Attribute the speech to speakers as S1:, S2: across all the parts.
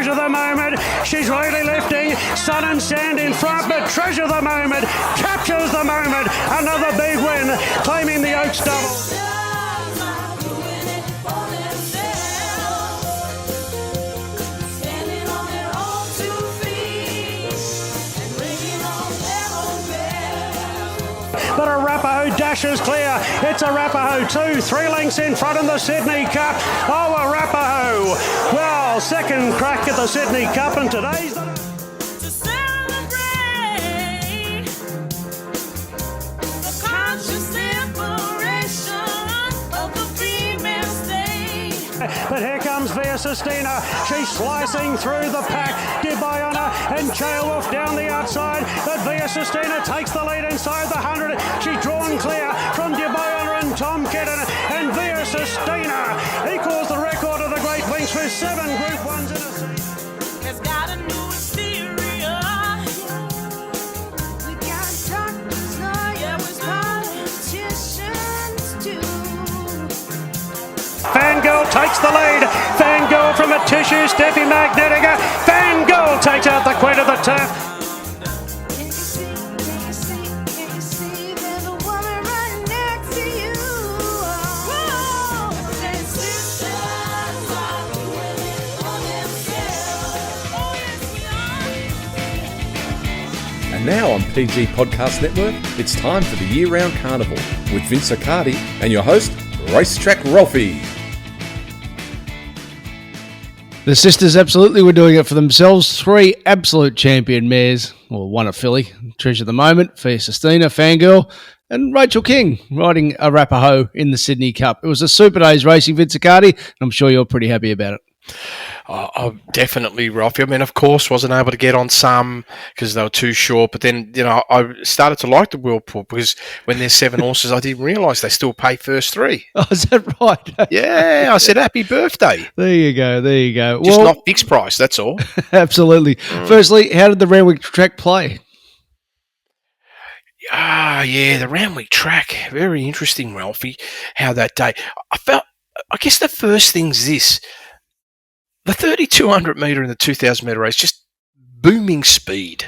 S1: Treasure the Moment. She's really lifting. Sun and Sand in front, but Treasure the Moment captures the moment. Another big win, claiming the Oaks double. But Arapaho dashes clear. It's Arapaho 2, 3 lengths in front in the Sydney Cup. Oh, Arapaho. Well, second crack at the Sydney Cup, and today's
S2: To celebrate the conscious separation of the female state.
S1: But here comes Via Sistina. She's slicing through the pack. Dibayana and Chaelwolf down the outside. But Via Sistina takes the lead inside the 100. She's drawn clear from Dibayana and Tom Kidden. And Via Sistina equals the record of the Great Winks with 7 Group 1s in a season.
S2: Has got a new exterior. We got doctors, lawyers, politicians too.
S1: Fangirl takes the lead. Fangirl from a tissue, Steffi Magnetica. Fangirl takes out the queen of the turf.
S2: Can you see, there's a woman right next to you. Whoa, there's sisters are doing it for themselves. Oh, yes, we are.
S3: And now on PG Podcast Network, it's time for the year-round carnival with Vince Accardi and your host, Racetrack Rolfie.
S4: The sisters absolutely were doing it for themselves. 3 absolute champion mares, or one a filly, Treasure the Moment, Via Sistina, Fangirl, and Rachel King riding Arapaho in the Sydney Cup. It was a super day's racing, Vince Accardi, and I'm sure you're pretty happy about it.
S5: Oh, definitely, Ralphie. I mean, of course, wasn't able to get on some because they were too short. But then, I started to like the Whirlpool because when there's 7 horses, I didn't realise they still pay first 3.
S4: Oh, is that right?
S5: Yeah, I said happy birthday.
S4: There you go.
S5: Just not fixed price, that's all.
S4: Absolutely. Firstly, how did the Randwick track play?
S5: Yeah, the Randwick track. Very interesting, Ralphie, how that day. I guess the first thing's this. The 3,200 metre and the 2,000 metre race, just booming speed.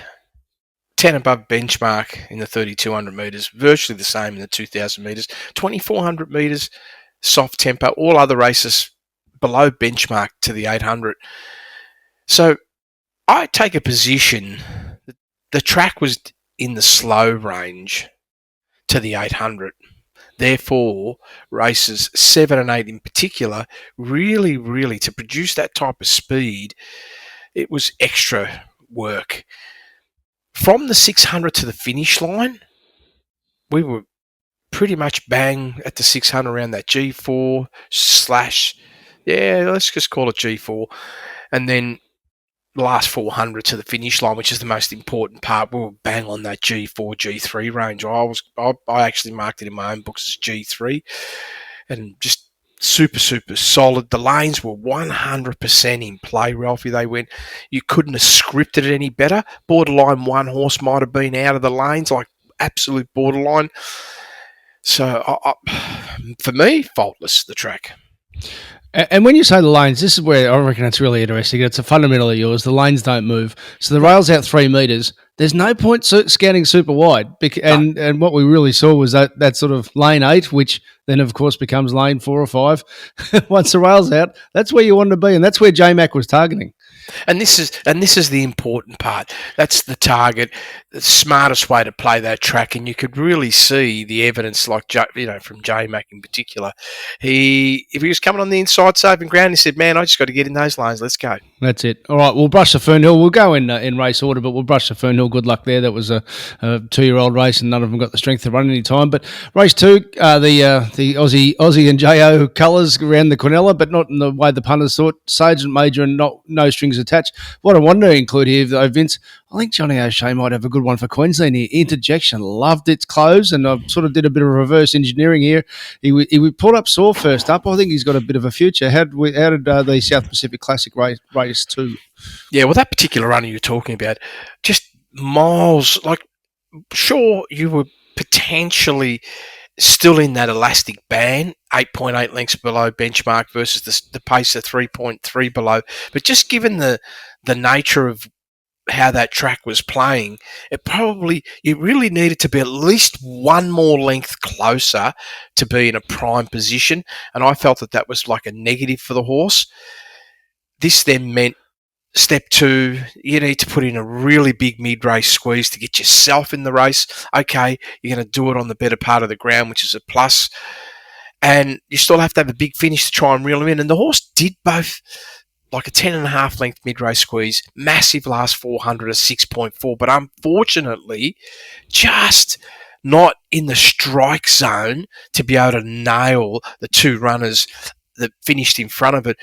S5: 10 above benchmark in the 3,200 metres, virtually the same in the 2,000 metres. 2,400 metres, soft tempo. All other races below benchmark to the 800. So I take a position that the track was in the slow range to the 800. Therefore, races 7 and 8 in particular, really, to produce that type of speed, it was extra work. From the 600 to the finish line, we were pretty much bang at the 600 around that G4 / let's just call it G4. And then the last 400 to the finish line, which is the most important part, we were bang on that G4, G3 range. I actually marked it in my own books as G3, and just super solid. The lanes were 100% in play, Ralphie. You couldn't have scripted it any better. Borderline one horse might have been out of the lanes, like absolute borderline. So for me, faultless, the track.
S4: And when you say the lanes, this is where I reckon it's really interesting. It's a fundamental of yours. The lanes don't move. So the rail's out 3 metres. There's no point scanning super wide. And what we really saw was that sort of lane 8, which then, of course, becomes lane 4 or 5. Once the rail's out, that's where you want to be. And that's where J-Mac was targeting.
S5: And this is the important part. That's the target, the smartest way to play that track. And you could really see the evidence, like from J-Mac in particular. If he was coming on the inside saving ground, he said, "Man, I just got to get in those lanes. Let's go."
S4: That's it. All right, we'll brush the Fernhill. We'll go in race order, but we'll brush the Fernhill. Good luck there. That was a 2-year-old race, and none of them got the strength to run any time. But race 2, the Aussie and Jo colours around the Quinella, but not in the way the punters thought. Sergeant Major and no strings attached. What I want to include here, though, Vince, I think Johnny O'Shea might have a good one for Queensland here. Interjection, loved its close, and I sort of did a bit of reverse engineering here. He pulled up sore first up. I think he's got a bit of a future. How did the South Pacific Classic race 2?
S5: Yeah, well, that particular runner you're talking about, just miles, sure, you were potentially still in that elastic band 8.8 lengths below benchmark versus the pace of 3.3 below. But just given the nature of how that track was playing, it really needed to be at least one more length closer to be in a prime position. And I felt that was like a negative for the horse. This then meant step 2, you need to put in a really big mid-race squeeze to get yourself in the race. Okay, you're going to do it on the better part of the ground, which is a plus. And you still have to have a big finish to try and reel him in. And the horse did both, like a 10.5 length mid-race squeeze, massive last 400 of 6.4. But unfortunately, just not in the strike zone to be able to nail the 2 runners that finished in front of it.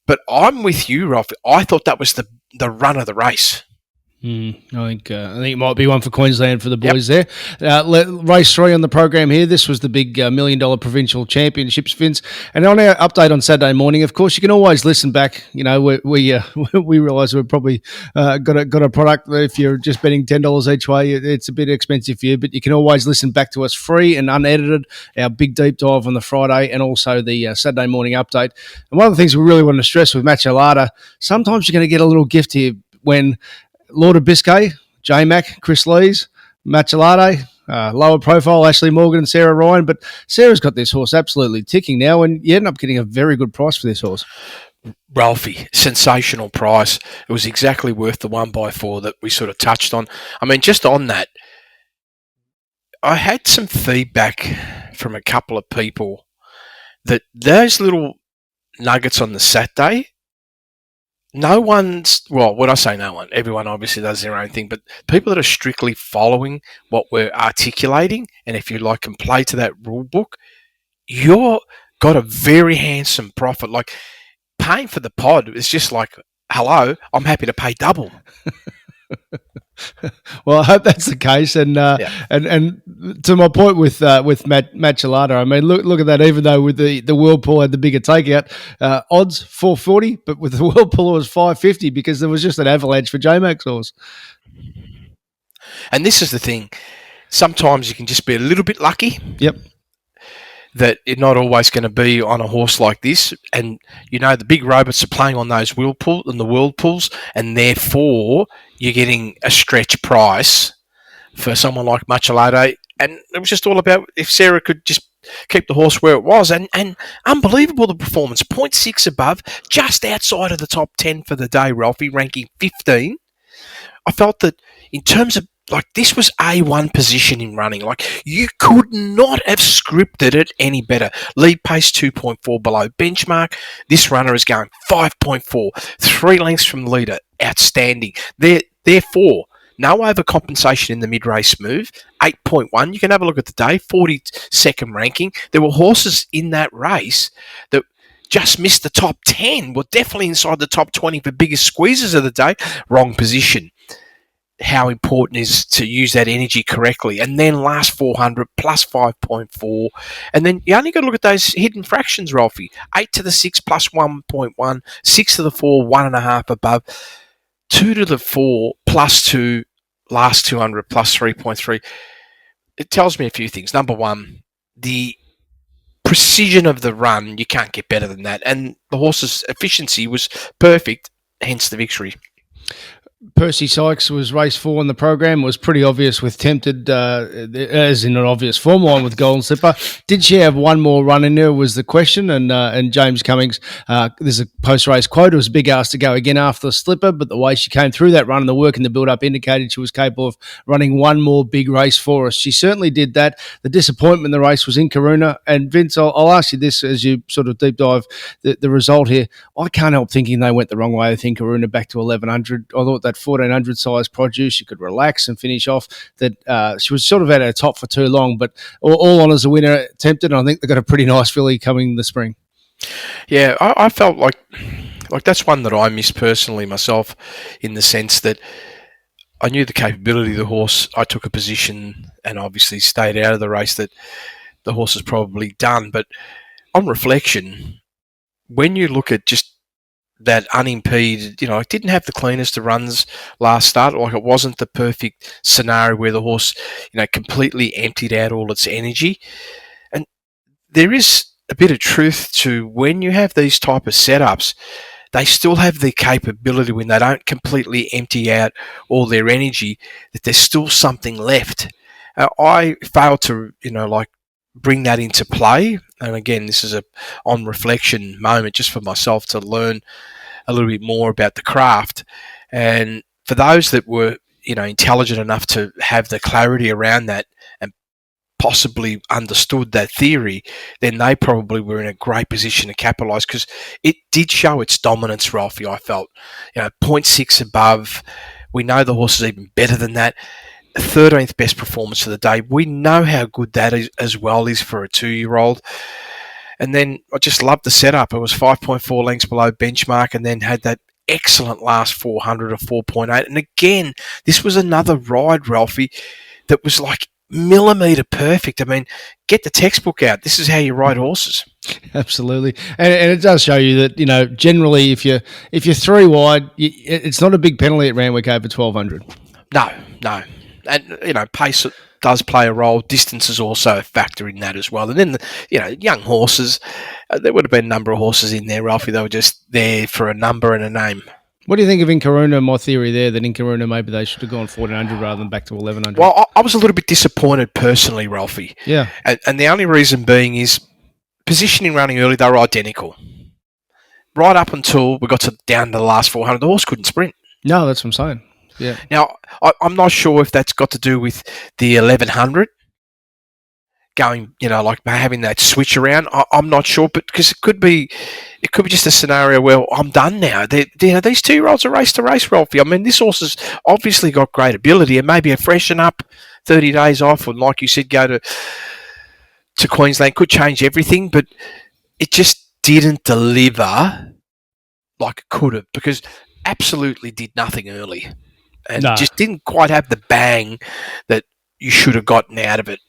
S5: But I'm with you, Ralph. I thought that was the run of the race.
S4: I think it might be one for Queensland for the boys there. Race 3 on the program here. This was the big $1 million provincial championships, Vince. And on our update on Saturday morning, of course, you can always listen back. You know, we realise we've probably got a product. If you're just betting $10 each way, it's a bit expensive for you. But you can always listen back to us free and unedited. Our big deep dive on the Friday and also the Saturday morning update. And one of the things we really want to stress with Machelada, sometimes you're going to get a little gift here when Lord of Biscay, J-Mac, Chris Lees, Machelade, lower profile, Ashley Morgan and Sarah Ryan. But Sarah's got this horse absolutely ticking now, and you end up getting a very good price for this horse.
S5: Ralphie, sensational price. It was exactly worth the 1x4 that we sort of touched on. I mean, just on that, I had some feedback from a couple of people that those little nuggets on the Saturday, no one's, well, when I say no one, everyone obviously does their own thing, but people that are strictly following what we're articulating, and if you like can play to that rule book, you're got a very handsome profit. Like, paying for the pod is just like, hello, I'm happy to pay double.
S4: Well, I hope that's the case, and to my point with Machelada, I mean, look at that. Even though with the Whirlpool had the bigger takeout, odds 440, but with the Whirlpool it was 550 because there was just an avalanche for J-Mac's horse.
S5: And this is the thing: sometimes you can just be a little bit lucky.
S4: Yep.
S5: That you're not always going to be on a horse like this, and you know the big robots are playing on those whirlpools, and therefore you're getting a stretch price for someone like Machelade. And it was just all about if Sarah could just keep the horse where it was, and unbelievable the performance, 0.6 above, just outside of the top 10 for the day, Ralphie, ranking 15. I felt that in terms of, like, this was A1 position in running. Like, you could not have scripted it any better. Lead pace 2.4 below benchmark. This runner is going 5.4, 3 lengths from the leader. Outstanding. Therefore, no overcompensation in the mid-race move. 8.1. You can have a look at the day. 42nd ranking. There were horses in that race that just missed the top 10. Were definitely inside the top 20 for biggest squeezes of the day. Wrong position. How important is to use that energy correctly. And then last 400 plus 5.4. And then you only got to look at those hidden fractions, Ralphie. 8 to the 6 plus 1.1, 6 to the 4, 1.5 above, 2 to the 4 plus 2, last 200 plus 3.3. It tells me a few things. Number one, the precision of the run, you can't get better than that. And the horse's efficiency was perfect, hence the victory.
S4: Percy Sykes was race 4 on the program. It was pretty obvious with Tempted, as in an obvious form line with Golden Slipper. Did she have one more run in there was the question, and James Cummings, there's a post-race quote, it was a big ask to go again after the Slipper, but the way she came through that run and the work in the build-up indicated she was capable of running one more big race for us. She certainly did that. The disappointment in the race was in Karuna, and Vince, I'll ask you this as you sort of deep dive the result here. I can't help thinking they went the wrong way. I think Karuna back to 1100. I thought that 1400 size produce, she could relax and finish off. That she was sort of at her top for too long, but all on as a winner, Tempted. And I think they've got a pretty nice filly coming this spring.
S5: Yeah, I felt like that's one that I missed personally myself, in the sense that I knew the capability of the horse. I took a position and obviously stayed out of the race that the horse is probably done. But on reflection, when you look at just that unimpeded, it didn't have the cleanest of runs last start. Like, it wasn't the perfect scenario where the horse, completely emptied out all its energy. And there is a bit of truth to when you have these type of setups, they still have the capability when they don't completely empty out all their energy, that there's still something left. I failed to, bring that into play. And again, this is a on reflection moment just for myself to learn a little bit more about the craft. And for those that were, intelligent enough to have the clarity around that and possibly understood that theory, then they probably were in a great position to capitalise, because it did show its dominance, Ralphie, I felt. 0.6 above. We know the horse is even better than that. 13th best performance of the day. We know how good that is as well is for a 2-year-old. And then I just loved the setup. It was 5.4 lengths below benchmark, and then had that excellent last 400 of 4.8. And again, this was another ride, Ralphie, that was like millimetre perfect. I mean, get the textbook out. This is how you ride horses.
S4: Absolutely, and it does show you that generally if you're 3 wide, it's not a big penalty at Randwick over 1200.
S5: No, and pace does play a role. Distance is also a factor in that as well. And then young horses, there would have been a number of horses in there, Ralphie. They were just there for a number and a name.
S4: What do you think of Inkaruna? My theory there that Inkaruna maybe they should have gone 1400 rather than back to 1100.
S5: Well, I was a little bit disappointed personally, Ralphie.
S4: Yeah,
S5: and the only reason being is positioning running early. They were identical right up until we got down to the last 400. The horse couldn't sprint.
S4: No, that's what I'm saying. Yeah.
S5: Now, I'm not sure if that's got to do with the 1100 going, like having that switch around. I'm not sure, but because it could be just a scenario where I'm done now. These 2-year-olds are race to race, Ralphie. I mean, this horse has obviously got great ability, and maybe a freshen up, 30 days off, and like you said, go to Queensland could change everything, but it just didn't deliver like it could have, because absolutely did nothing early. And just didn't quite have the bang that you should have gotten out of it.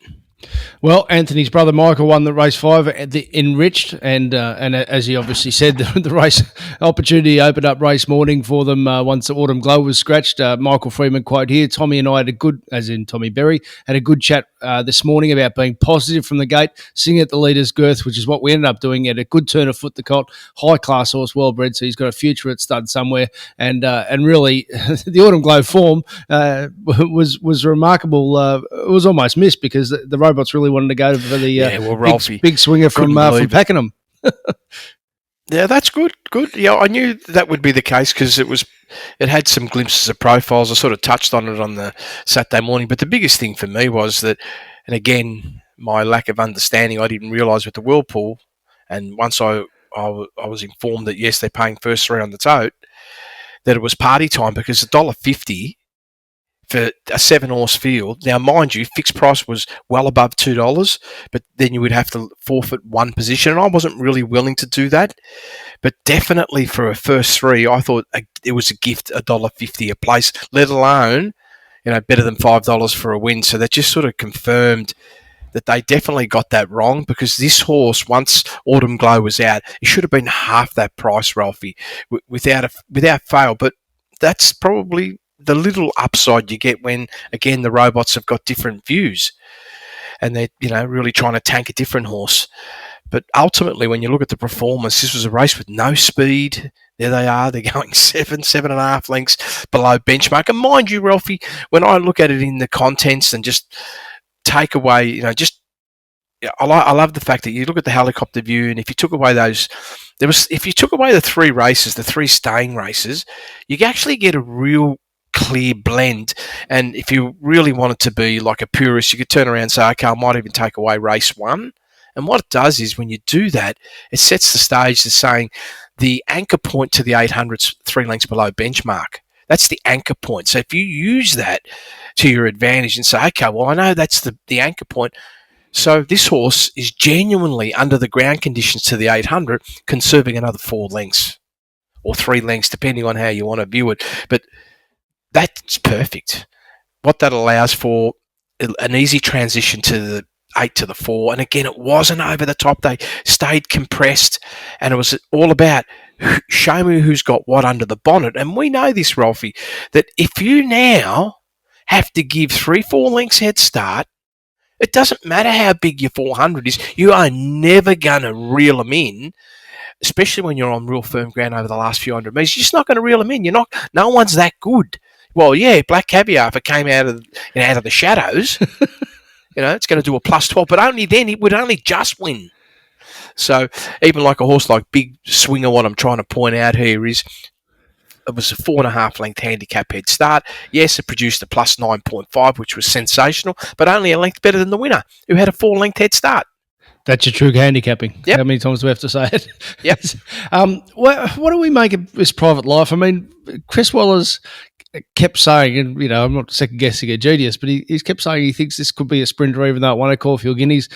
S4: Well, Anthony's brother Michael won the race 5 at the Enriched, and as he obviously said, the race opportunity opened up race morning for them once the Autumn Glow was scratched. Michael Freeman quote here: Tommy and I had a good, as in Tommy Berry, had a good chat this morning about being positive from the gate, singing at the leader's girth, which is what we ended up doing. At a good turn of foot, the colt, high class horse, well bred, so he's got a future at stud somewhere, and really the Autumn Glow form was remarkable. It was almost missed because the robots really wanted to go for the big swinger from Pakenham.
S5: Yeah, that's good. Yeah, I knew that would be the case because it had some glimpses of profiles. I sort of touched on it on the Saturday morning, but the biggest thing for me was that, and again, my lack of understanding, I didn't realise with the Whirlpool, and once I was informed that yes, they're paying first 3 on the tote, that it was party time, because $1.50 for a 7-horse field. Now, mind you, fixed price was well above $2, but then you would have to forfeit one position, and I wasn't really willing to do that. But definitely for a first 3, I thought it was a gift, $1.50 a place, let alone, better than $5 for a win. So that just sort of confirmed that they definitely got that wrong, because this horse, once Autumn Glow was out, it should have been half that price, Ralphie, without fail. But that's probably the little upside you get when, again, the robots have got different views and they're, really trying to tank a different horse. But ultimately, when you look at the performance, this was a race with no speed. There they are. They're going 7.5 lengths below benchmark. And mind you, Ralphie, when I look at it in the contents and just take away, I love the fact that you look at the helicopter view, and if you took away if you took away the 3 races, the 3 staying races, you actually get a real clear blend. And if you really wanted to be like a purist, you could turn around and say, okay, I might even take away race 1. And what it does is, when you do that, it sets the stage to saying the anchor point to the 800's 3 lengths below benchmark. That's the anchor point. So if you use that to your advantage and say, okay, well, I know that's the anchor point. So this horse is genuinely, under the ground conditions to the 800, conserving another 4 lengths or 3 lengths, depending on how you want to view it. But that's perfect. What that allows for an easy transition to the 8 to the 4. And again, it wasn't over the top. They stayed compressed, and it was all about show me who's got what under the bonnet. And we know this, Ralphie, that if you now have to give 3-4 lengths head start It doesn't matter how big your 400 is. You are never going to reel them in, especially when you're on real firm ground over the last few hundred metres. You're just not going to reel them in. You're not. No one's that good. Well, yeah, Black Caviar, if it came out of the shadows, it's going to do a plus 12, but only then it would only just win. So even like a horse like Big Swinger, what I'm trying to point out here is it was a 4.5 length handicap head start. Yes, it produced a plus 9.5, which was sensational, but only a length better than the winner, who had a 4-length head start.
S4: That's your true handicapping.
S5: Yep.
S4: How many times do we have to say it?
S5: Yep.
S4: What do we make of this Private Life? I mean, Chris Waller's kept saying, and I'm not second guessing a genius, but he's kept saying he thinks this could be a sprinter, even though it won a Caulfield Guineas.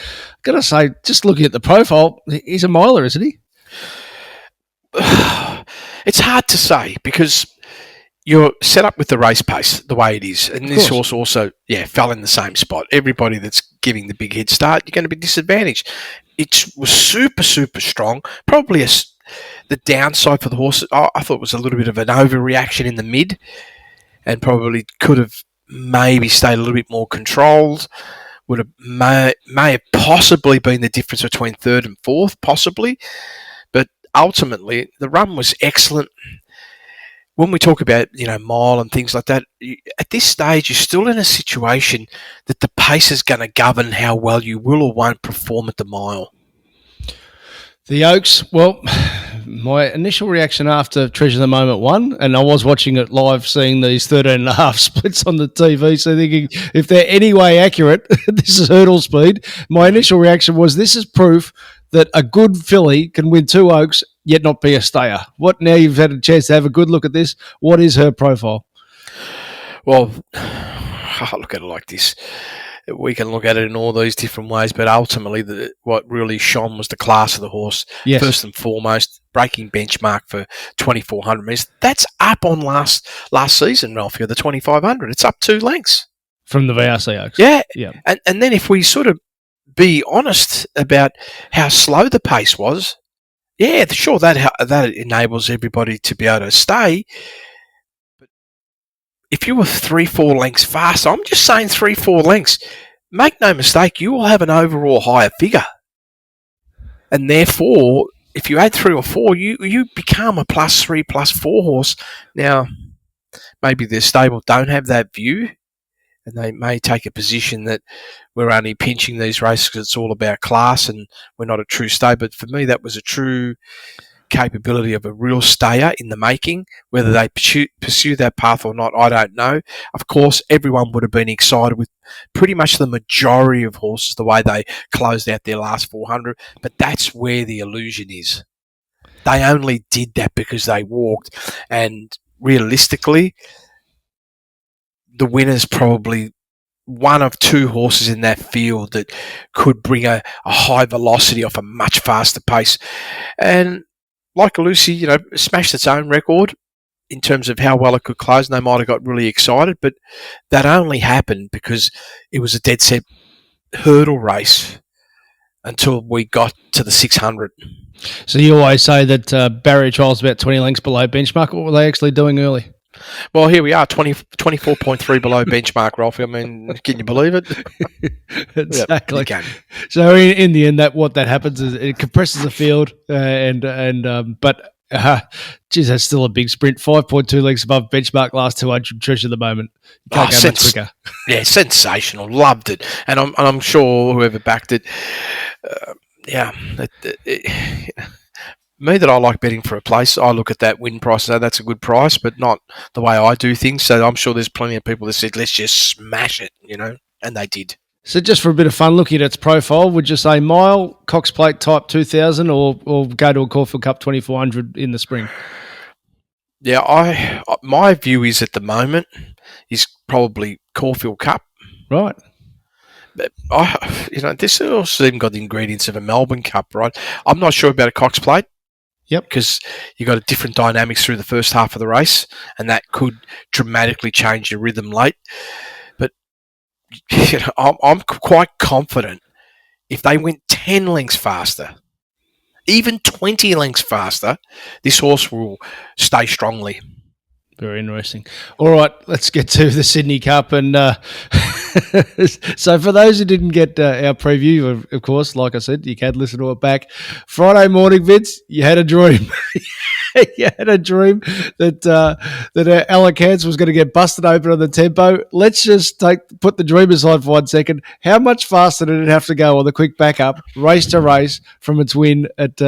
S4: Got to say, just looking at the profile, he's a miler, isn't he?
S5: It's hard to say because you're set up with the race pace the way it is, and this horse also, fell in the same spot. Everybody that's giving the big head start, you're going to be disadvantaged. It was super, super strong. Probably the downside for the horse, I thought was a little bit of an overreaction in the mid, and probably could have maybe stayed a little bit more controlled. Would have may have possibly been the difference between third and fourth, possibly. But ultimately, the run was excellent. When we talk about, mile and things like that, at this stage, you're still in a situation that the pace is going to govern how well you will or won't perform at the mile.
S4: The Oaks, well, my initial reaction after Treasure of the Moment won, and I was watching it live, seeing these 13.5 splits on the TV, so thinking, if they're any way accurate, this is hurdle speed. My initial reaction was, this is proof that a good filly can win 2 Oaks, yet not be a stayer. Now you've had a chance to have a good look at this, what is her profile?
S5: Well, I'll look at it like this. We can look at it in all these different ways, but ultimately what really shone was the class of the horse.
S4: Yes.
S5: First and foremost, breaking benchmark for 2,400 metres. That's up on last season, Ralphie, the 2,500. It's up 2 lengths.
S4: From the VRC Oaks.
S5: Yeah.
S4: Yeah.
S5: And then if we sort of be honest about how slow the pace was, sure, that enables everybody to be able to stay. But if you were 3-4 lengths faster, I'm just saying 3-4 lengths, make no mistake, you will have an overall higher figure. And therefore, if you add 3 or 4, you become a +3, +4 horse. Now, maybe the stable don't have that view, and they may take a position that we're only pinching these races because it's all about class and we're not a true stay. But for me, that was a true capability of a real stayer in the making. Whether they pursue that path or not, I don't know. Of course, everyone would have been excited with pretty much the majority of horses, the way they closed out their last 400. But that's where the illusion is. They only did that because they walked. And realistically, the winner's probably one of 2 horses in that field that could bring a high velocity off a much faster pace. And like Lucy, smashed its own record in terms of how well it could close, and they might have got really excited, but that only happened because it was a dead set hurdle race until we got to the 600.
S4: So you always say that barrier trials about 20 lengths below benchmark. What were they actually doing early?
S5: Well, here we are, 24.3 below benchmark, Ralphie. I mean, can you believe it?
S4: Exactly.
S5: Yep, you can.
S4: So in the end, what that happens is it compresses the field, but geez, that's still a big sprint. 5.2 lengths above benchmark last 200 Treasure at the moment. You can't go much quicker.
S5: Yeah, sensational. Loved it, and I'm sure whoever backed it, me that I like betting for a place, I look at that win price and say that's a good price, but not the way I do things. So I'm sure there's plenty of people that said, let's just smash it, and they did.
S4: So just for a bit of fun, looking at its profile, would you say mile, Cox Plate type 2000 or go to a Caulfield Cup 2400 in the spring?
S5: Yeah, my view is at the moment is probably Caulfield Cup.
S4: Right.
S5: But this also even got the ingredients of a Melbourne Cup, right? I'm not sure about a Cox Plate.
S4: Yep.
S5: Because you got a different dynamics through the first half of the race, and that could dramatically change your rhythm late. But I'm quite confident if they went 10 lengths faster, even 20 lengths faster, this horse will stay strongly.
S4: Very interesting. All right, let's get to the Sydney Cup. And so for those who didn't get our preview, of course, like I said, you can listen to it back. Friday morning, Vince, you had a dream. You had a dream that Alicante was going to get busted open on the tempo. Let's just put the dream aside for 1 second. How much faster did it have to go on the quick backup, race to race, from its win at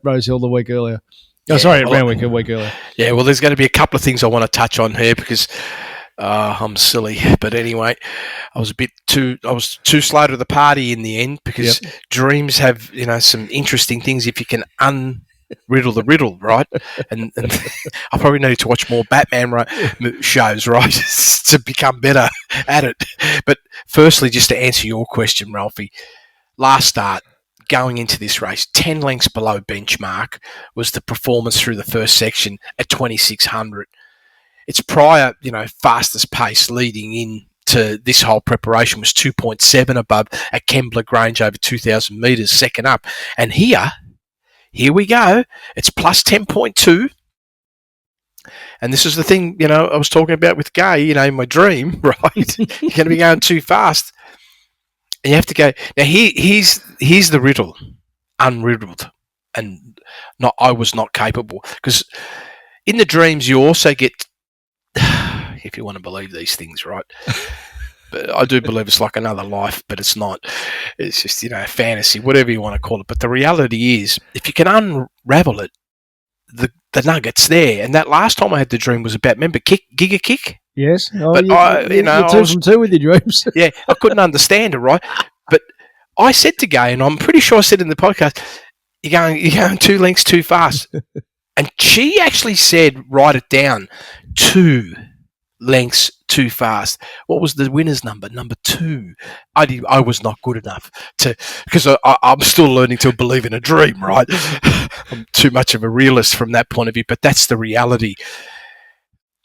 S4: Rosehill the week earlier? At Randwick a week earlier.
S5: Yeah, well, there's going to be a couple of things I want to touch on here because I'm silly. But anyway, I was too slow to the party in the end because dreams have, some interesting things if you can unriddle the riddle, right? And I probably need to watch more Batman shows, right, to become better at it. But firstly, just to answer your question, Ralphie, last start, going into this race, 10 lengths below benchmark was the performance through the first section at 2,600. Its prior, fastest pace leading in to this whole preparation was 2.7 above at Kembla Grange over 2,000 metres, second up. And here we go. It's plus 10.2. And this is the thing, I was talking about with Gay, my dream, right? You're going to be going too fast. And you have to go. Now, here's the riddle, unriddled. And I was not capable. Because in the dreams, you also get, if you want to believe these things, right? But I do believe it's like another life, but it's not. It's just, fantasy, whatever you want to call it. But the reality is, if you can unravel it, the nugget's there. And that last time I had the dream was about, remember, Giga Kick?
S4: Yes. Oh,
S5: but
S4: you're two from two with your dreams.
S5: Yeah, I couldn't understand it, right? But I said to Gay, and I'm pretty sure I said in the podcast, you're going 2 lengths too fast. And she actually said, write it down, 2 lengths too fast. What was the winner's number? Number 2. I was not good enough because I'm still learning to believe in a dream, right? I'm too much of a realist from that point of view, but that's the reality.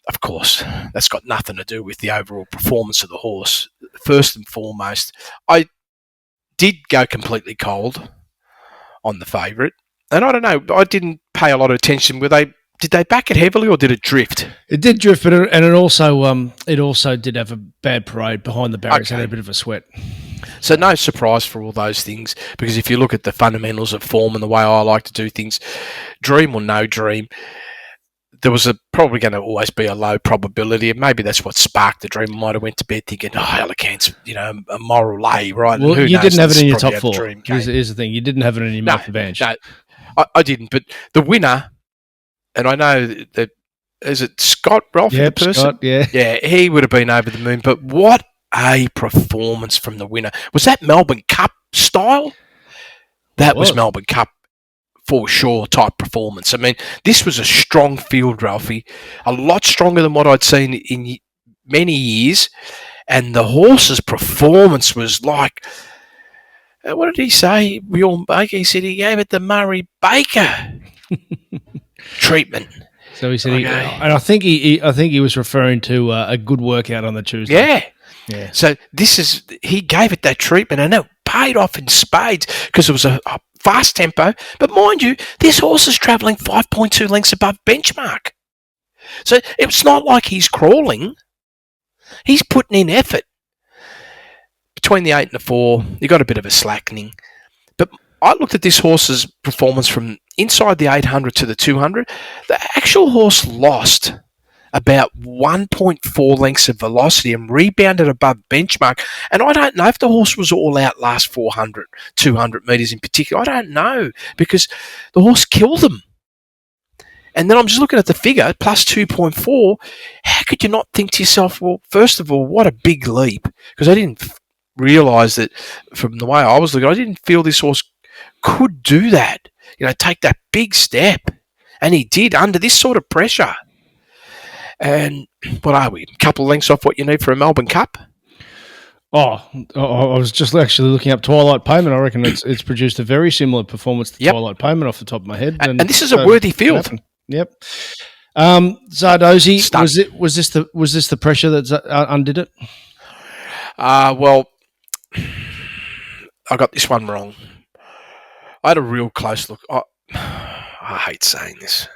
S5: Of course, that's got nothing to do with the overall performance of the horse. First and foremost, I did go completely cold on the favourite. And I don't know, I didn't pay a lot of attention. Did they back it heavily or did it drift?
S4: It did drift, but it also did have a bad parade behind the barriers. Okay. Had a bit of a sweat.
S5: So no surprise for all those things, because if you look at the fundamentals of form and the way I like to do things, dream or no dream, there was probably going to always be a low probability, and maybe that's what sparked the dream. I might have went to bed thinking, Alicante's, a moral lay, right?
S4: Well, you didn't have it in your top 4. Here's the thing. You didn't have it in your math advantage.
S5: No, I didn't. But the winner, and I know that, is it Scott, Ralph, the person?
S4: Scott, yeah.
S5: Yeah, he would have been over the moon. But what a performance from the winner. Was that Melbourne Cup style? That was Melbourne Cup for sure type performance. I mean, this was a strong field, Ralphie, a lot stronger than what I'd seen in many years. And the horse's performance was like, what did he say? Bjorn Baker, he said he gave it the Murray Baker treatment.
S4: So he said, and I think he was referring to a good workout on the Tuesday.
S5: Yeah. So he gave it that treatment, and it paid off in spades because it was a fast tempo. But mind you, this horse is travelling 5.2 lengths above benchmark. So it's not like he's crawling. He's putting in effort. Between the 8 and the 4, you got a bit of a slackening. But I looked at this horse's performance from inside the 800 to the 200. The actual horse lost about 1.4 lengths of velocity and rebounded above benchmark. And I don't know if the horse was all out last 400, 200 metres in particular. I don't know, because the horse killed them. And then I'm just looking at the figure, plus 2.4. How could you not think to yourself, well, first of all, what a big leap? Because I didn't realise that from the way I was looking, I didn't feel this horse could do that, take that big step. And he did under this sort of pressure. And what are we? A couple of lengths off what you need for a Melbourne Cup?
S4: I was just actually looking up Twilight Payment. I reckon it's produced a very similar performance to Twilight Payment off the top of my head.
S5: And this is a worthy field.
S4: Yep. Zardozi, was this the pressure that undid it?
S5: Well, I got this one wrong. I had a real close look. I hate saying this.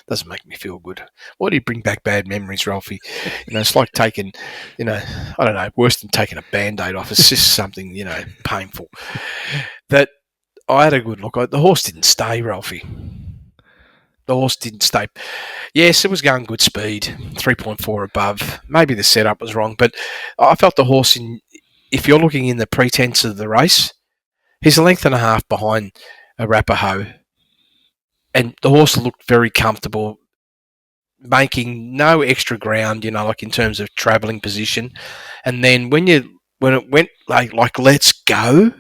S5: doesn't make me feel good. Why do you bring back bad memories, Ralphie? It's like taking, I don't know, worse than taking a Band-Aid off. It's just something, painful. That I had a good look. The horse didn't stay, Ralphie. The horse didn't stay. Yes, it was going good speed, 3.4 above. Maybe the setup was wrong, but I felt the horse, if you're looking in the pretense of the race, he's a length and a half behind Arapaho. And the horse looked very comfortable, making no extra ground, like in terms of travelling position. And then when it went like let's go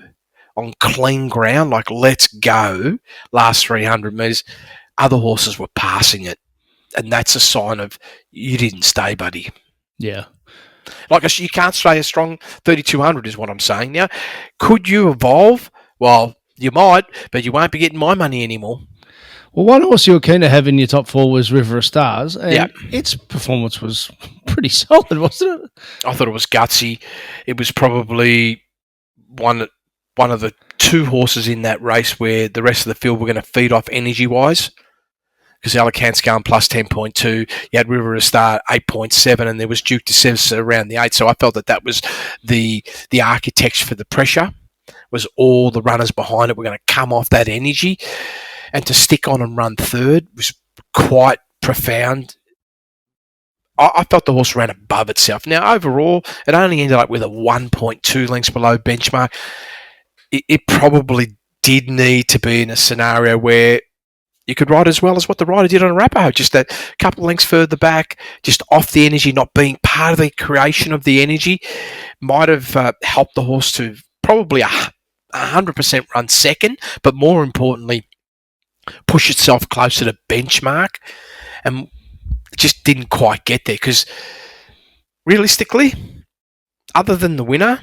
S5: on clean ground, like let's go, last 300 metres, other horses were passing it. And that's a sign of you didn't stay, buddy.
S4: Yeah.
S5: Like you can't stay a strong 3,200 is what I'm saying. Now, could you evolve? Well, you might, but you won't be getting my money anymore.
S4: Well, one horse you were keen to have in your top four was River of Stars, and
S5: Yeah.
S4: its performance was pretty solid, wasn't it?
S5: I thought it was gutsy. It was probably one of the two horses in that race where the rest of the field were going to feed off energy-wise. Because Alicant's going plus 10.2, you had River of Star 8.7, and there was Duke de Sevres around the 8. So I felt that was the architecture for the pressure, was all the runners behind it were going to come off that energy. And to stick on and run third was quite profound. I felt the horse ran above itself. Now, overall, it only ended up with a 1.2 lengths below benchmark. It probably did need to be in a scenario where you could ride as well as what the rider did on Arapaho, just that couple of lengths further back, just off the energy, not being part of the creation of the energy, might have helped the horse to probably 100% run second, but more importantly, push itself closer to benchmark, and it just didn't quite get there because realistically, other than the winner,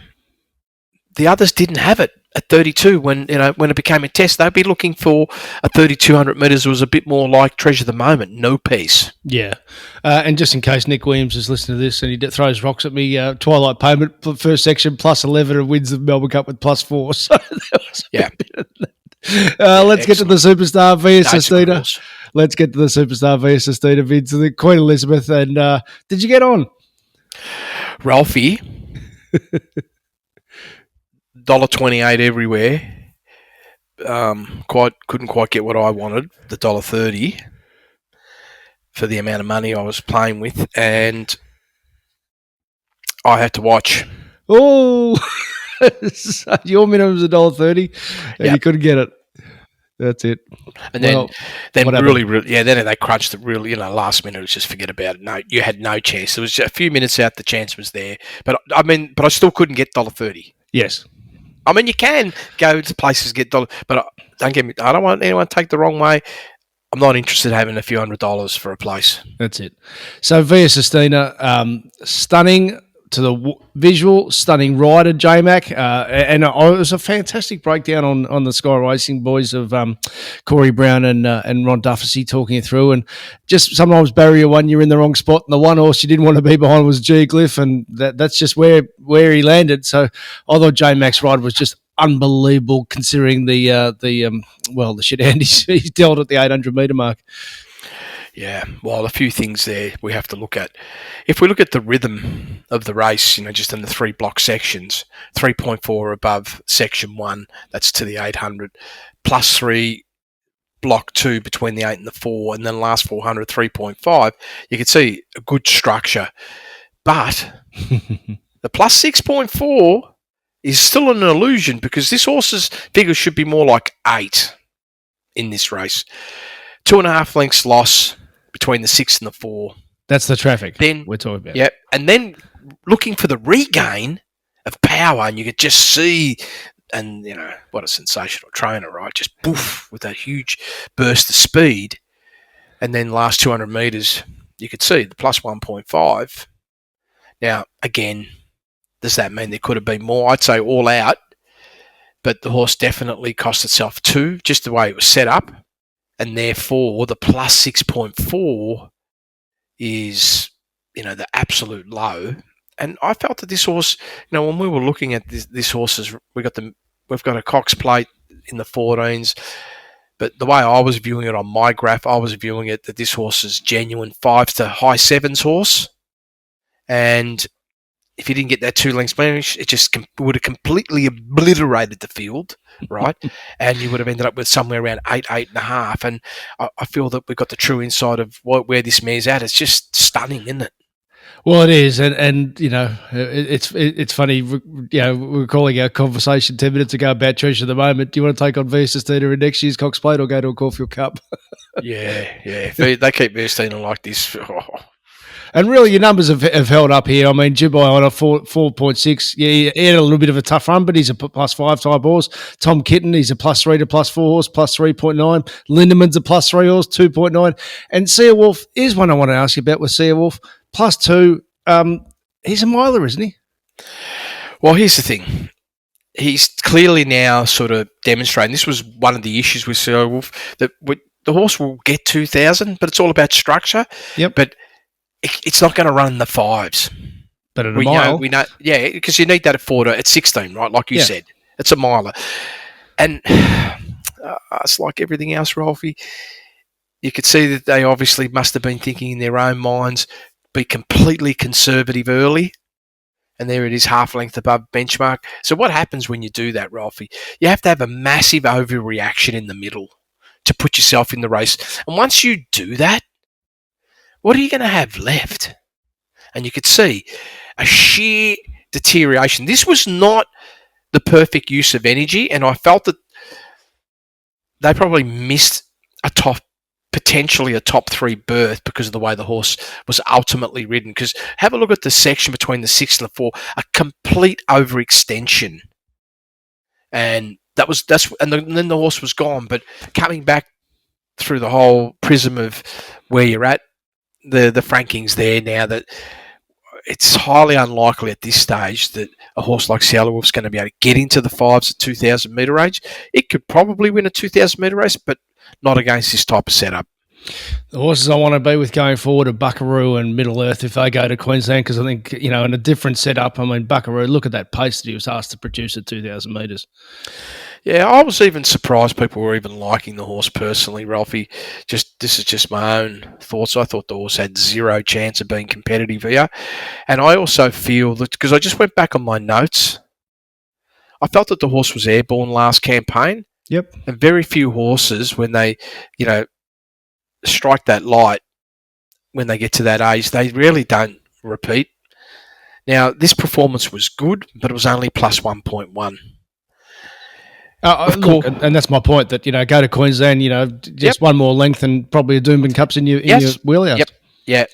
S5: the others didn't have it at 32. When it became a test, they'd be looking for a 3,200 metres was a bit more like Treasure the Moment, no piece.
S4: Yeah. And just in case Nick Williams is listening to this and he throws rocks at me, Twilight Payment, first section, plus 11 and wins the Melbourne Cup with plus 4. So that was
S5: Yeah.
S4: Let's get to the Superstar via
S5: That's
S4: Sistina.
S5: course.
S4: Let's get to the Superstar via Sistina, Vince, the Queen Elizabeth. And did you get on?
S5: Ralphie, $1.28 everywhere. Couldn't quite get what I wanted, the $1.30 for the amount of money I was playing with, and I had to watch.
S4: Oh, so your minimum's $1.30 and
S5: Yeah.
S4: you couldn't get it. That's it.
S5: And then,
S4: Well,
S5: then
S4: what
S5: really, then they crunched it really, last minute. It was just forget about it. No, you had no chance. There was a few minutes out, the chance was there. But I still couldn't get $1.30.
S4: Yes.
S5: I mean, you can go to places get $1, but don't get me. I don't want anyone to take the wrong way. I'm not interested in having a few $100s for a place.
S4: That's it. So Via Sistina, stunning to the visual, stunning rider, J-Mac. And it was a fantastic breakdown on the Sky Racing boys of Corey Brown and Ron Dufficy talking it through. And just sometimes barrier one, you're in the wrong spot. And the one horse you didn't want to be behind was G Glyph. And that's just where he landed. So I thought J-Mac's ride was just unbelievable considering the shit hand he's dealt at the 800 metre mark.
S5: Yeah, well, a few things there we have to look at. If we look at the rhythm of the race, just in the 3 block sections, 3.4 above section 1, that's to the 800, plus 3 block 2 between the 8 and the 4, and then last 400, 3.5, you can see a good structure. But the plus 6.4 is still an illusion because this horse's figure should be more like 8 in this race. 2.5 lengths loss between the 6 and the 4.
S4: That's the traffic
S5: then
S4: we're talking about.
S5: Yep. And then looking for the regain of power, and you could just see, and what a sensational trainer, right? Just poof with that huge burst of speed. And then last 200 metres, you could see the plus 1.5. Now, again, does that mean there could have been more? I'd say all out, but the horse definitely cost itself 2, just the way it was set up. And therefore, the plus 6.4 is, the absolute low. And I felt that this horse, when we were looking at this horse's, we've got a Cox plate in the 14s, But the way I was viewing it on my graph, I was viewing it that this horse is genuine 5s to high 7s horse. And if you didn't get that 2 lengths finish, it just would have completely obliterated the field, right? And you would have ended up with somewhere around 8, 8.5. And I feel that we've got the true insight of where this mare's at. It's just stunning, isn't it?
S4: Well, it is, and you know, it's funny. You know, we were calling our conversation 10 minutes ago about Treasure at the moment. Do you want to take on Sistina in next year's Cox Plate or go to a Caulfield Cup?
S5: Yeah. If they keep Sistina like this.
S4: And really, your numbers have held up here. I mean, Dubai on a 4.6. Yeah, he had a little bit of a tough run, but he's a +5 type horse. Tom Kitten, he's a +3 to +4 horse, +3.9. Lindeman's a +3 horse, 2.9. And Seawolf is one I want to ask you about with Seawolf, +2. He's a miler, isn't he?
S5: Well, here's the thing. He's clearly now sort of demonstrating. This was one of the issues with Seawolf, that the horse will get 2,000, but it's all about structure.
S4: Yep.
S5: But it's not going to run in the 5s.
S4: But at a mile.
S5: We know, yeah, because you need that at 16, right? Like you said. It's a miler. And it's like everything else, Rolfie. You could see that they obviously must have been thinking in their own minds, be completely conservative early. And there it is, half length above benchmark. So what happens when you do that, Rolfie? You have to have a massive overreaction in the middle to put yourself in the race. And once you do that, what are you going to have left? And you could see a sheer deterioration. This was not the perfect use of energy, and I felt that they probably missed potentially a top 3 berth because of the way the horse was ultimately ridden. Because have a look at the section between the 6 and the 4, a complete overextension. And then the horse was gone. But coming back through the whole prism of where you're at, the franking's there now, that it's highly unlikely at this stage that a horse like Seawolf's going to be able to get into the 5s at 2,000 metre range. It could probably win a 2,000 metre race, but not against this type of setup.
S4: The horses I want to be with going forward are Buckaroo and Middle Earth if they go to Queensland, because I think, you know, in a different setup, I mean, Buckaroo, look at that pace that he was asked to produce at 2,000 metres. Yeah,
S5: I was even surprised people were even liking the horse personally, Ralphie. This is just my own thoughts. I thought the horse had zero chance of being competitive here. And I also feel that, because I just went back on my notes, I felt that the horse was airborne last campaign.
S4: Yep.
S5: And very few horses, when they, you know, strike that light, when they get to that age, they really don't repeat. Now, this performance was good, but it was only plus 1.1.
S4: Look, and that's my point, that, you know, go to Queensland, you know, just one more length and probably a Doomben Cups in your wheelhouse.
S5: Yep. Yeah,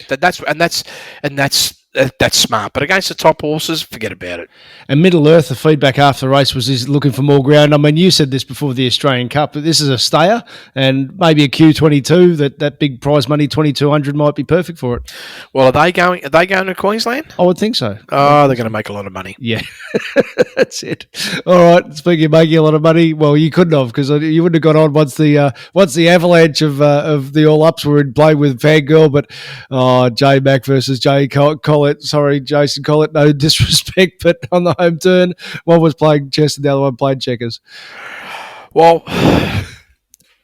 S5: that's smart. But against the top horses, forget about it.
S4: And Middle Earth, the feedback after the race was he's looking for more ground. I mean, you said this before the Australian Cup, but this is a stayer and maybe a Q22, that big prize money, 2,200 might be perfect for it.
S5: Well, are they going to Queensland?
S4: I would think so.
S5: Oh, they're going to make a lot of money.
S4: Yeah, that's it. All right. Speaking of making a lot of money, well, you couldn't have, because you wouldn't have got on once the avalanche of the all ups were in play with Fangirl. But J Mac versus Jay Collett. Sorry, Jason Collett. No disrespect, but on the home turn, one was playing chess and the other one played checkers.
S5: Well,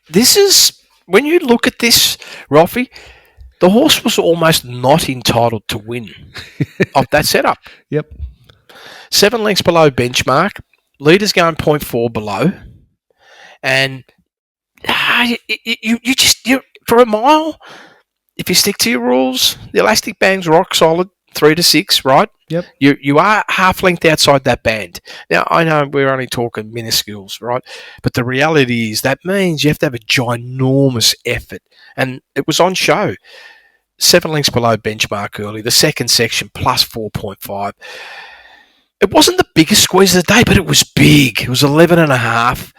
S5: this is, when you look at this, Ralphie, the horse was almost not entitled to win of that setup.
S4: Yep.
S5: 7 lengths below benchmark, leaders going 0.4 below, and you for a mile, if you stick to your rules, the elastic band's rock solid, 3 to 6, right?
S4: Yep.
S5: You are half length outside that band. Now, I know we're only talking minuscules, right? But the reality is that means you have to have a ginormous effort. And it was on show. 7 lengths below benchmark early. The second section, plus 4.5. It wasn't the biggest squeeze of the day, but it was big. It was 11.5.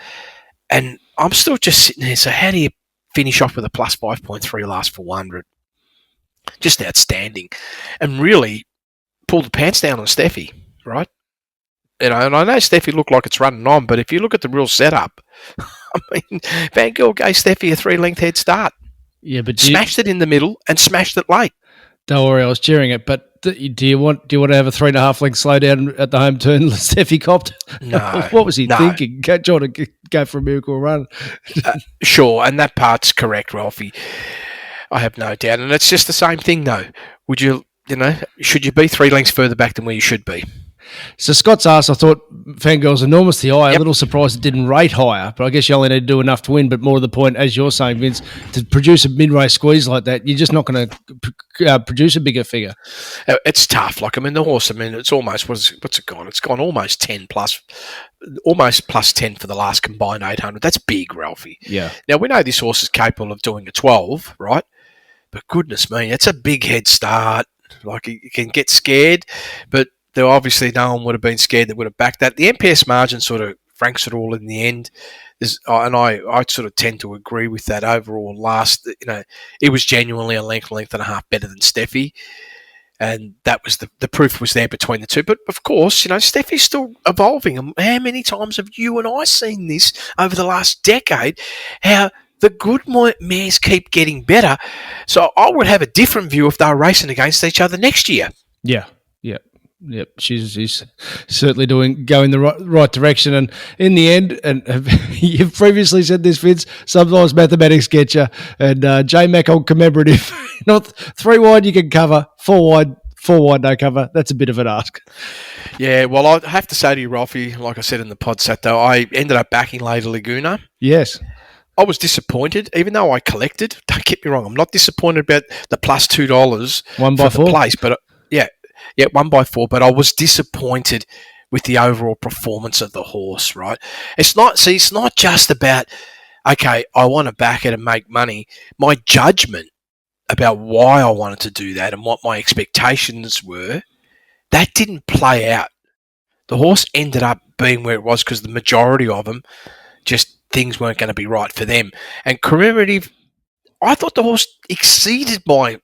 S5: And I'm still just sitting there. So how do you finish off with a plus 5.3 last 400? Just outstanding. And really pulled the pants down on Steffi, right? You know, and I know Steffi looked like it's running on, but if you look at the real setup, I mean, Van Gogh gave Steffi a 3-length head start.
S4: Yeah, but
S5: smashed it in the middle and smashed it late.
S4: Don't worry, I was cheering it. But do you want to have a 3.5 length slowdown at the home turn? Steffi copped.
S5: No.
S4: What was he thinking? Trying to go for a miracle run.
S5: Sure, and that part's correct, Ralphie. I have no doubt. And it's just the same thing, though. Would you, should you be 3 lengths further back than where you should be?
S4: So Scott's asked, I thought Fangirl's enormously high.
S5: Yep.
S4: A little surprised it didn't rate higher, but I guess you only need to do enough to win. But more to the point, as you're saying, Vince, to produce a mid-race squeeze like that, you're just not going to produce a bigger figure.
S5: It's tough. Like, the horse, it's almost, what's it gone? It's gone almost 10 plus, almost plus 10 for the last combined 800. That's big, Ralphie.
S4: Yeah.
S5: Now, we know this horse is capable of doing a 12, right? But goodness me, it's a big head start. Like, you can get scared, but there obviously no one would have been scared that would have backed that. The MPS margin sort of franks it all in the end. And I sort of tend to agree with that overall last. It was genuinely a length and a half better than Steffi. And that was the proof was there between the two. But of course, Steffi's still evolving. And how many times have you and I seen this over the last decade? How the good mares keep getting better. So I would have a different view if they were racing against each other next year.
S4: Yeah. Yep, she's certainly going the right direction, and in the end, and you've previously said this, Vince. Sometimes mathematics get you, and J Mac on commemorative. Not 3 wide you can cover, 4 wide no cover. That's a bit of an ask.
S5: Yeah, well, I have to say to you, Ralphie, like I said in the pod set, though, I ended up backing Lady Laguna.
S4: Yes.
S5: I was disappointed, even though I collected. Don't get me wrong, I'm not disappointed about the plus $2
S4: 1 by 4
S5: the place, but yeah, 1 by 4, but I was disappointed with the overall performance of the horse, right? It's not just about, okay, I want to back it and make money. My judgment about why I wanted to do that and what my expectations were, that didn't play out. The horse ended up being where it was because the majority of them, just things weren't going to be right for them. And commemorative, I thought the horse exceeded my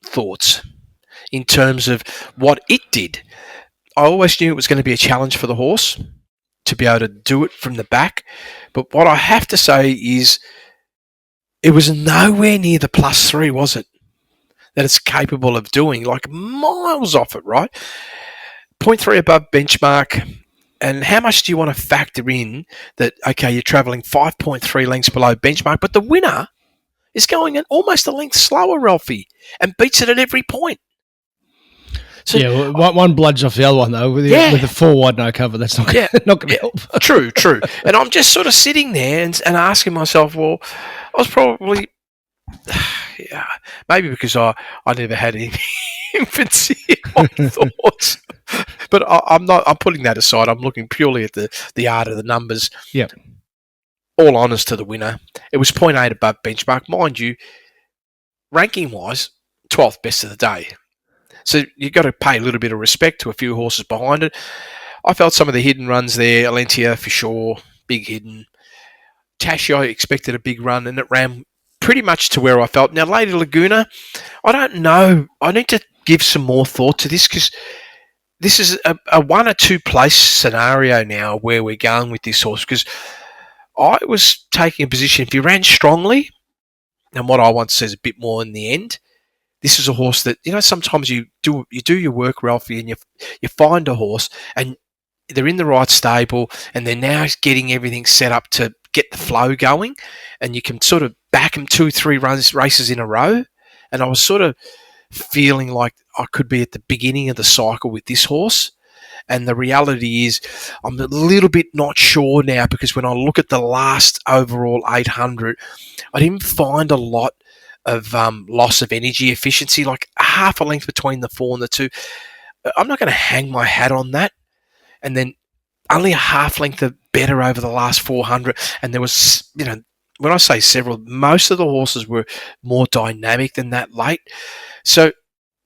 S5: thoughts in terms of what it did. I always knew it was going to be a challenge for the horse to be able to do it from the back. But what I have to say is it was nowhere near the plus 3, was it? That it's capable of doing, like miles off it, right? 0.3 above benchmark. And how much do you want to factor in that, okay, you're travelling 5.3 lengths below benchmark, but the winner is going at almost a length slower, Ralphie, and beats it at every point.
S4: So, yeah, one bludges off the other one, though. With the 4 wide no cover, that's not going to help.
S5: True. And I'm just sort of sitting there and asking myself, well, I was probably, maybe because I never had any infancy on thoughts. But I'm putting that aside. I'm looking purely at the art of the numbers.
S4: Yeah.
S5: All honours to the winner. It was 0.8 above benchmark. Mind you, ranking-wise, 12th best of the day. So you've got to pay a little bit of respect to a few horses behind it. I felt some of the hidden runs there. Alentia, for sure, big hidden. Tashi, I expected a big run, and it ran pretty much to where I felt. Now, Lady Laguna, I don't know. I need to give some more thought to this because this is a 1 or 2 place scenario now where we're going with this horse, because I was taking a position, if you ran strongly, and what I want to say is a bit more in the end, this is a horse that, sometimes you do your work, Ralphie, and you find a horse and they're in the right stable and they're now getting everything set up to get the flow going, and you can sort of back them 2-3 races in a row. And I was sort of feeling like I could be at the beginning of the cycle with this horse. And the reality is I'm a little bit not sure now, because when I look at the last overall 800, I didn't find a lot of loss of energy efficiency, like half a length between the 4 and the 2. I'm not going to hang my hat on that. And then only a half length of better over the last 400. And there was, when I say several, most of the horses were more dynamic than that late. So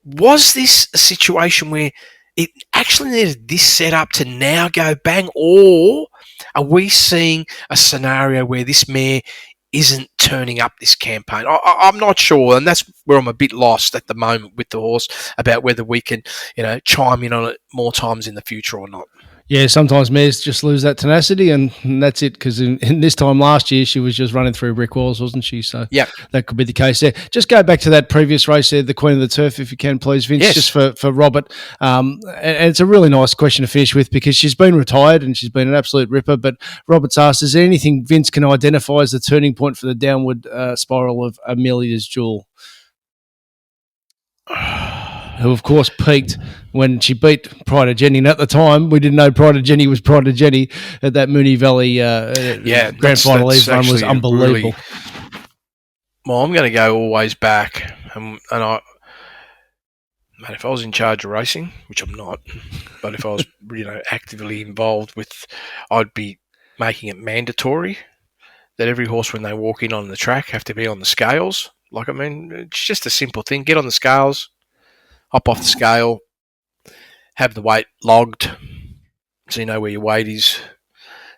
S5: was this a situation where it actually needed this setup to now go bang, or are we seeing a scenario where this mare isn't turning up this campaign? I'm not sure, and that's where I'm a bit lost at the moment with the horse about whether we can, chime in on it more times in the future or not.
S4: Yeah, sometimes mares just lose that tenacity, and that's it. Because in this time last year, she was just running through brick walls, wasn't she? So
S5: Yep.
S4: that could be the case there. Just go back to that previous race there, the Queen of the Turf, if you can, please, Vince,
S5: Yes.
S4: just for Robert. And it's a really nice question to finish with because she's been retired and she's been an absolute ripper. But Robert's asked, is there anything Vince can identify as the turning point for the downward spiral of Amelia's Jewel? Who, of course, peaked when she beat Pride of Jenny. And at the time, we didn't know Pride of Jenny was Pride of Jenny at that Moonee Valley grand final leave run was unbelievable.
S5: Well, I'm going to go always back. And I, mate, if I was in charge of racing, which I'm not, but if I was actively involved with, I'd be making it mandatory that every horse, when they walk in on the track, have to be on the scales. Like, I mean, it's just a simple thing. Get on the scales, hop off the scale, have the weight logged so you know where your weight is.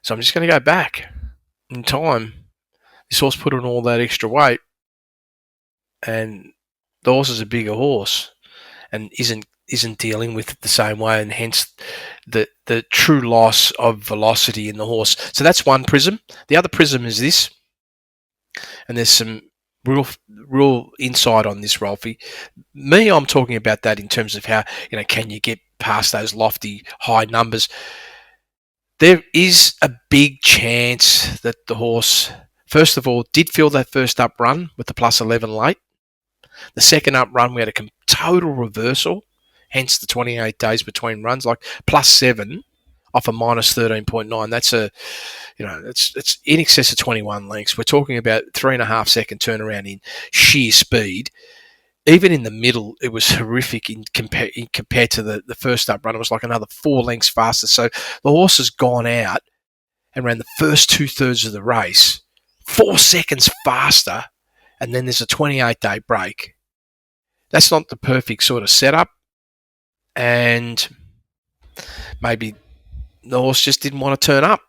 S5: So I'm just going to go back in time. This horse put on all that extra weight, and the horse is a bigger horse and isn't dealing with it the same way, and hence the true loss of velocity in the horse. So that's one prism. The other prism is this, and there's some real insight on this, Rolfie. I'm talking about that in terms of how, can you get past those lofty high numbers? There is a big chance that the horse, first of all, did feel that first up run with the plus 11 late. The second up run, we had a total reversal, hence the 28 days between runs, like plus 7 off a minus 13.9. That's it's in excess of 21 lengths. We're talking about 3.5 second turnaround in sheer speed. Even in the middle, it was horrific compared to the first up run. It was like another 4 lengths faster. So the horse has gone out and ran the first 2/3 of the race 4 seconds faster, and then there's a 28-day break. That's not the perfect sort of setup, and maybe the horse just didn't want to turn up.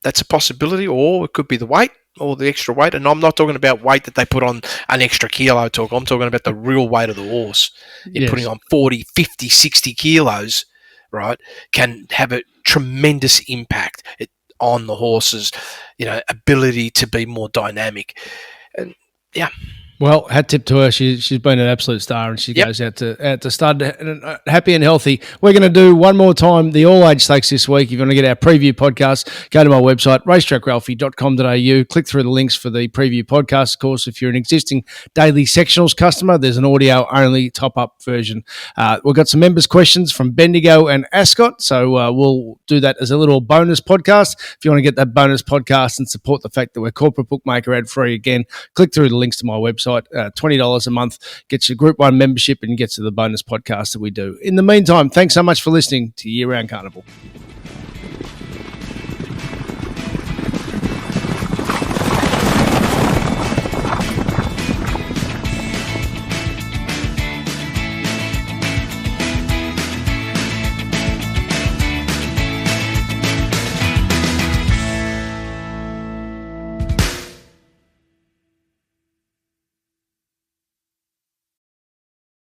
S5: That's a possibility, or it could be the weight or the extra weight. And I'm not talking about weight that they put on an extra kilo. I'm talking about the real weight of the horse. You're putting on 40, 50, 60 kilos, right, can have a tremendous impact on the horse's, ability to be more dynamic. And yeah.
S4: Well, hat tip to her. She's been an absolute star, and she goes out to stud happy and healthy. We're going to do one more time the All Age Stakes this week. If you want to get our preview podcast, go to my website, racetrackralphie.com.au. Click through the links for the preview podcast. Of course, if you're an existing daily sectionals customer, there's an audio-only top-up version. We've got some members' questions from Bendigo and Ascot, so we'll do that as a little bonus podcast. If you want to get that bonus podcast and support the fact that we're corporate bookmaker ad-free again, click through the links to my website. $20 a month gets you Group 1 membership and gets you the bonus podcast that we do. In the meantime, thanks so much for listening to Year Round Carnival.